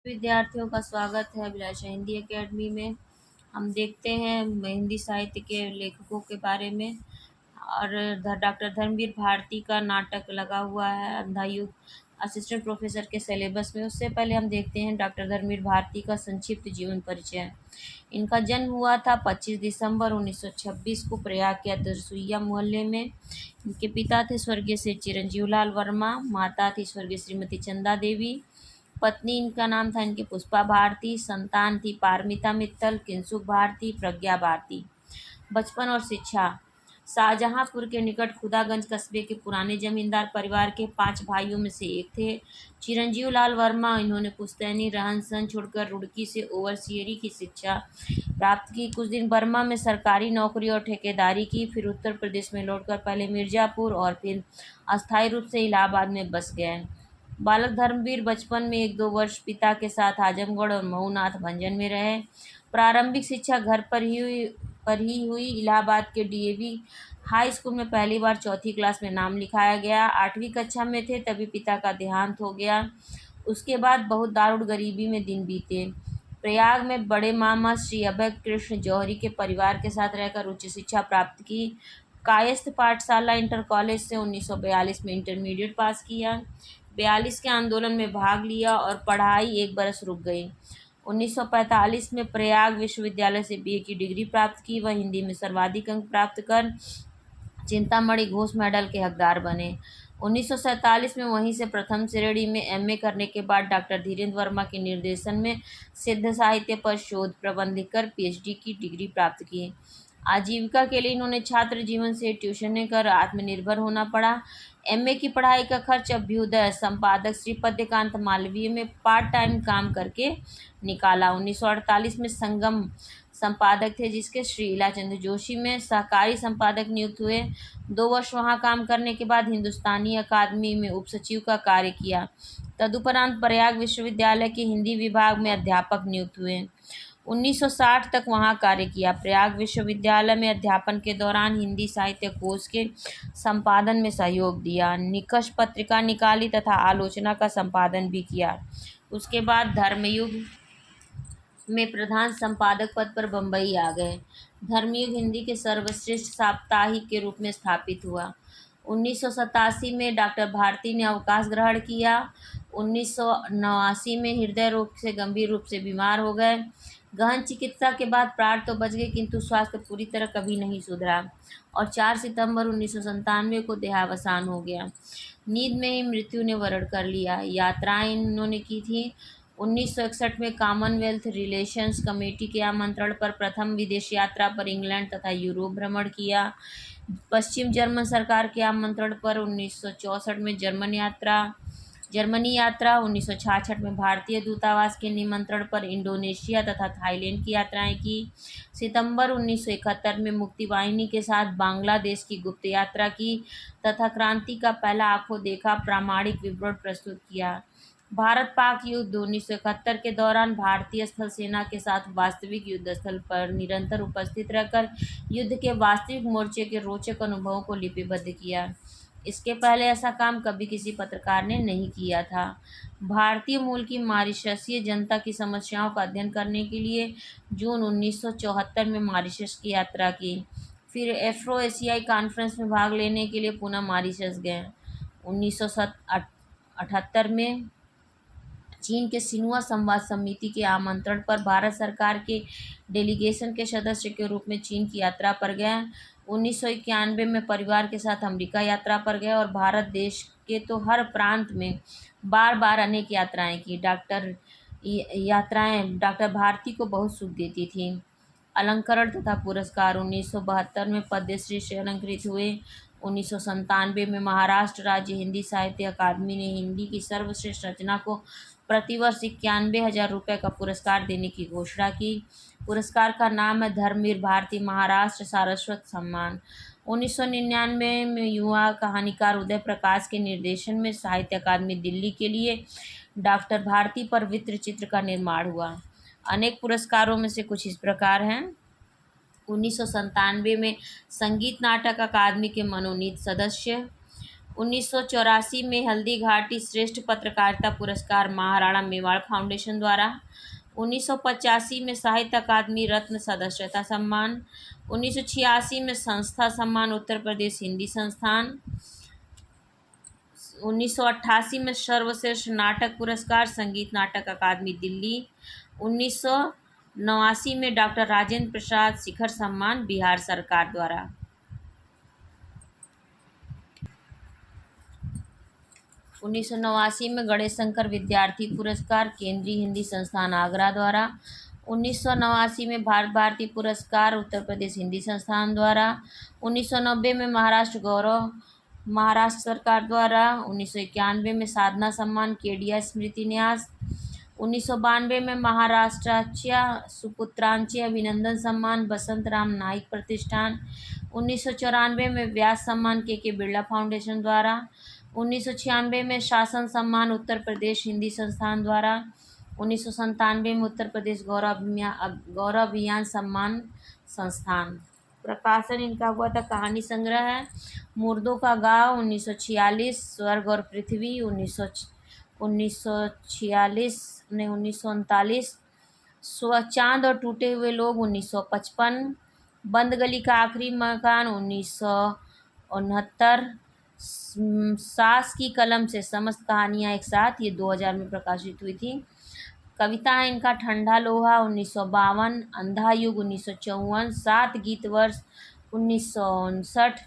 विद्यार्थियों का स्वागत है अभिलाषा हिंदी एकेडमी में। हम देखते हैं हिंदी साहित्य के लेखकों के बारे में। और डॉक्टर धर्मवीर भारती का नाटक लगा हुआ है अंधा युग असिस्टेंट प्रोफेसर के सिलेबस में। उससे पहले हम देखते हैं डॉक्टर धर्मवीर भारती का संक्षिप्त जीवन परिचय। इनका जन्म हुआ था 25 दिसंबर 1926 को प्रयाग के अदरसुइया मोहल्ले में। इनके पिता थे स्वर्गीय श्री चिरंजीव लाल वर्मा, माता थी स्वर्गीय श्रीमती चंदा देवी। पत्नी इनका नाम था इनकी पुष्पा भारती। संतान थी पारमिता मित्तल, किंसुक भारती, प्रज्ञा भारती। बचपन और शिक्षा। शाहजहांपुर के निकट खुदागंज कस्बे के पुराने जमींदार परिवार के 5 भाइयों में से एक थे चिरंजीव लाल वर्मा। इन्होंने पुश्तैनी रहन सहन छोड़कर रुड़की से ओवरसियरी की शिक्षा प्राप्त की। कुछ दिन बर्मा में सरकारी नौकरी और ठेकेदारी की, फिर उत्तर प्रदेश में लौटकर पहले मिर्जापुर और फिर अस्थायी रूप से इलाहाबाद में बस गए। बालक धर्मवीर बचपन में 1-2 वर्ष पिता के साथ आजमगढ़ और मऊनाथ भंजन में रहे। प्रारंभिक शिक्षा घर पर ही हुई। इलाहाबाद के डीएवी हाई स्कूल में पहली बार चौथी क्लास में नाम लिखाया गया। 8वीं कक्षा में थे तभी पिता का देहांत हो गया। उसके बाद बहुत दारुण गरीबी में दिन बीते। प्रयाग में बड़े मामा श्री अभय कृष्ण जौहरी के परिवार के साथ रहकर उच्च शिक्षा प्राप्त की। कायस्थ पाठशाला इंटर कॉलेज से 1942 में इंटरमीडिएट पास किया। 42 के आंदोलन में भाग लिया और पढ़ाई 1 बरस रुक गई। 1945 में प्रयाग विश्वविद्यालय से बीए की डिग्री प्राप्त की। वह हिंदी में सर्वाधिक अंक प्राप्त कर चिंतामणि घोष मेडल के हकदार बने। 1947 में वहीं से प्रथम श्रेणी में एमए करने के बाद डॉक्टर धीरेन्द्र वर्मा के निर्देशन में सिद्ध साहित्य पर शोध प्रबंध लिखकर पीएचडी की डिग्री प्राप्त की। आजीविका के लिए इन्होंने छात्र जीवन से ट्यूशनें कर आत्मनिर्भर होना पड़ा। एमए की पढ़ाई का खर्च अभ्युदय संपादक श्रीपतिकांत मालवीय में पार्ट टाइम काम करके निकाला। 1948 में संगम संपादक थे जिसके श्री इलाचंद जोशी में सहकारी संपादक नियुक्त हुए। 2 वर्ष वहां काम करने के बाद हिंदुस्तानी अकादमी में उपसचिव का कार्य किया। तदुपरांत प्रयाग विश्वविद्यालय के हिंदी विभाग में अध्यापक नियुक्त हुए। 1960 तक वहां कार्य किया। प्रयाग विश्वविद्यालय में अध्यापन के दौरान हिंदी साहित्य कोश के संपादन में सहयोग दिया। निकष पत्रिका निकाली तथा आलोचना का संपादन भी किया। उसके बाद धर्मयुग में प्रधान संपादक पद पर बम्बई आ गए। धर्मयुग हिंदी के सर्वश्रेष्ठ साप्ताहिक के रूप में स्थापित हुआ। 1987 में डॉक्टर भारती ने अवकाश ग्रहण किया। 1989 में हृदय रोग से गंभीर रूप से बीमार हो गए। गहन चिकित्सा के बाद प्राण तो बच गए किंतु स्वास्थ्य पूरी तरह कभी नहीं सुधरा और 4 सितंबर 1997 को देहावसान हो गया। नींद में ही मृत्यु ने वरण कर लिया। यात्राएं इन्होंने की थी। 1961 में कॉमनवेल्थ रिलेशंस कमेटी के आमंत्रण पर प्रथम विदेश यात्रा पर इंग्लैंड तथा यूरोप भ्रमण किया। पश्चिम जर्मन सरकार के आमंत्रण पर 1964 में जर्मनी यात्रा। 1966 में भारतीय दूतावास के निमंत्रण पर इंडोनेशिया तथा थाईलैंड की यात्राएं की। सितंबर 1971 में मुक्ति वाहिनी के साथ बांग्लादेश की गुप्त यात्रा की तथा क्रांति का पहला आंखों देखा प्रामाणिक विवरण प्रस्तुत किया। भारत पाक युद्ध 1971 के दौरान भारतीय स्थल सेना के साथ वास्तविक युद्ध स्थल पर निरंतर उपस्थित रहकर युद्ध के वास्तविक मोर्चे के रोचक अनुभवों को लिपिबद्ध किया। इसके पहले ऐसा काम कभी किसी पत्रकार ने नहीं किया था। भारतीय मूल की मॉरिशसीय जनता की समस्याओं का अध्ययन करने के लिए जून 1974 में मॉरिशस की यात्रा की। फिर एफ्रो एशियाई कॉन्फ्रेंस में भाग लेने के लिए पुनः मॉरिशस गए। 1978 में चीन के सिन्हुआ संवाद समिति के आमंत्रण पर भारत सरकार के डेलीगेशन के सदस्य के रूप में चीन की यात्रा पर गए। 1991 में परिवार के साथ अमेरिका यात्रा पर गए और भारत देश के तो हर प्रांत में बार बार अनेक यात्राएं की। यात्राएं डॉक्टर भारती को बहुत सुख देती थी। अलंकरण तथा पुरस्कार 1972 में पद्मश्री से अलंकृत हुए। 1997 में महाराष्ट्र राज्य हिंदी साहित्य अकादमी ने हिंदी की सर्वश्रेष्ठ रचना को प्रतिवर्ष 91,000 रुपये का पुरस्कार देने की घोषणा की। पुरस्कार का नाम है धर्मवीर भारती महाराष्ट्र सारस्वत सम्मान। 1999 में युवा कहानीकार उदय प्रकाश के निर्देशन में साहित्य अकादमी दिल्ली के लिए डॉक्टर भारती पर वृत्त चित्र का निर्माण हुआ। अनेक पुरस्कारों में से कुछ इस प्रकार हैं। 1997 में संगीत नाटक अकादमी के मनोनीत सदस्य। 1984 में हल्दी घाटी श्रेष्ठ पत्रकारिता पुरस्कार महाराणा मेवाड़ फाउंडेशन द्वारा। 1985 में साहित्य अकादमी रत्न सदस्यता सम्मान। 1986 में संस्था सम्मान उत्तर प्रदेश हिंदी संस्थान। 1988 में सर्वश्रेष्ठ नाटक पुरस्कार संगीत नाटक अकादमी दिल्ली। 1989 में डॉक्टर राजेंद्र प्रसाद शिखर सम्मान बिहार सरकार द्वारा। 1989 में गणेश शंकर विद्यार्थी पुरस्कार केंद्रीय हिंदी संस्थान आगरा द्वारा। 1989 में भारत भारती पुरस्कार उत्तर प्रदेश हिंदी संस्थान द्वारा। 1990 में महाराष्ट्र गौरव महाराष्ट्र सरकार द्वारा। 1991 में साधना सम्मान केडिया स्मृति न्यास। 1992 में महाराष्ट्राच्या सुपुत्रांचे अभिनंदन सम्मान बसंत राम नाईक प्रतिष्ठान। 1994 में व्यास सम्मान के बिरला फाउंडेशन द्वारा। 1996 में शासन सम्मान उत्तर प्रदेश हिंदी संस्थान द्वारा। 1997 में उत्तर प्रदेश गौरव अभियान सम्मान संस्थान। प्रकाशन इनका हुआ था कहानी संग्रह है मुर्दों का गाँव 1946, स्वर्ग और पृथ्वी 1939, चांद और टूटे हुए लोग 1955, बंद गली का आखिरी मकान 1969, सास की कलम से समस्त कहानियाँ एक साथ, ये 2000 में प्रकाशित हुई थी। कविता है इनका ठंडा लोहा 1952, अंधा युग 1954, 7 गीत वर्ष 1959,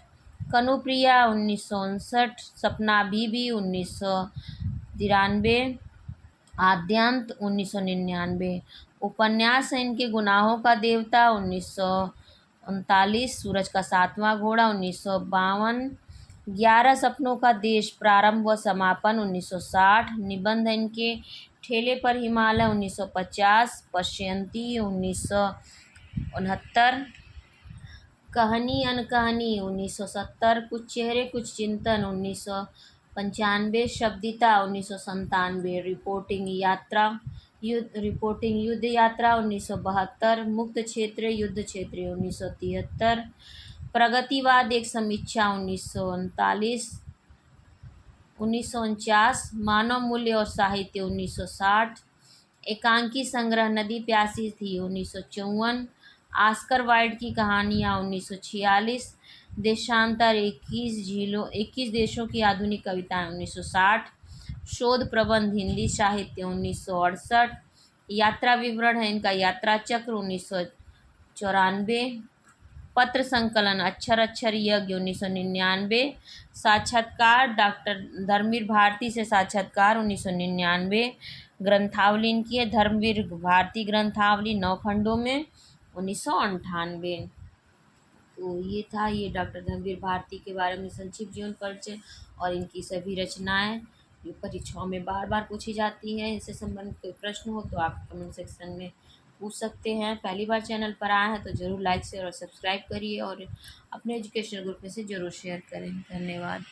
कनुप्रिया 1959, सपना बीबी 1993, आद्यंत 1999। उपन्यास है इनके गुनाहों का देवता 1939, सूरज का 7वां घोड़ा 1952, 11 सपनों का देश प्रारंभ व समापन 1960, निबंध है इनके ठेले पर हिमालय 1950, पश्यंती 1969, कहानी अनकहानी 1970, कुछ चेहरे कुछ चिंतन 1995, शब्दिता 1997, रिपोर्टिंग युद्ध यात्रा 1972, मुक्त क्षेत्र युद्ध क्षेत्र 1973, प्रगतिवाद एक समीक्षा 1949, मानव मूल्य और साहित्य 1960, एकांकी संग्रह नदी प्यासी थी 1954, ऑस्कर वाइल्ड की कहानियाँ 1946, देशांतर 21 देशों की आधुनिक कविताएं 1960, शोध प्रबंध हिंदी साहित्य 1968, यात्रा विवरण है इनका यात्रा चक्र 1994, पत्र संकलन अक्षर अक्षर यज्ञ 1999, साक्षात्कार डॉक्टर धर्मवीर भारती से साक्षात्कार 1999, ग्रंथावली इनकी है धर्मवीर भारती ग्रंथावली 9 खंडों में 1998। तो ये था ये डॉक्टर धर्मवीर भारती के बारे में संक्षिप्त जीवन परिचय और इनकी सभी रचनाएं जो परीक्षाओं में बार बार पूछी जाती हैं। इससे संबंधित कोई प्रश्न हो तो आप कमेंट सेक्शन में पूछ सकते हैं। पहली बार चैनल पर आए हैं तो ज़रूर लाइक शेयर और सब्सक्राइब करिए और अपने एजुकेशनल ग्रुप में से ज़रूर शेयर करें। धन्यवाद।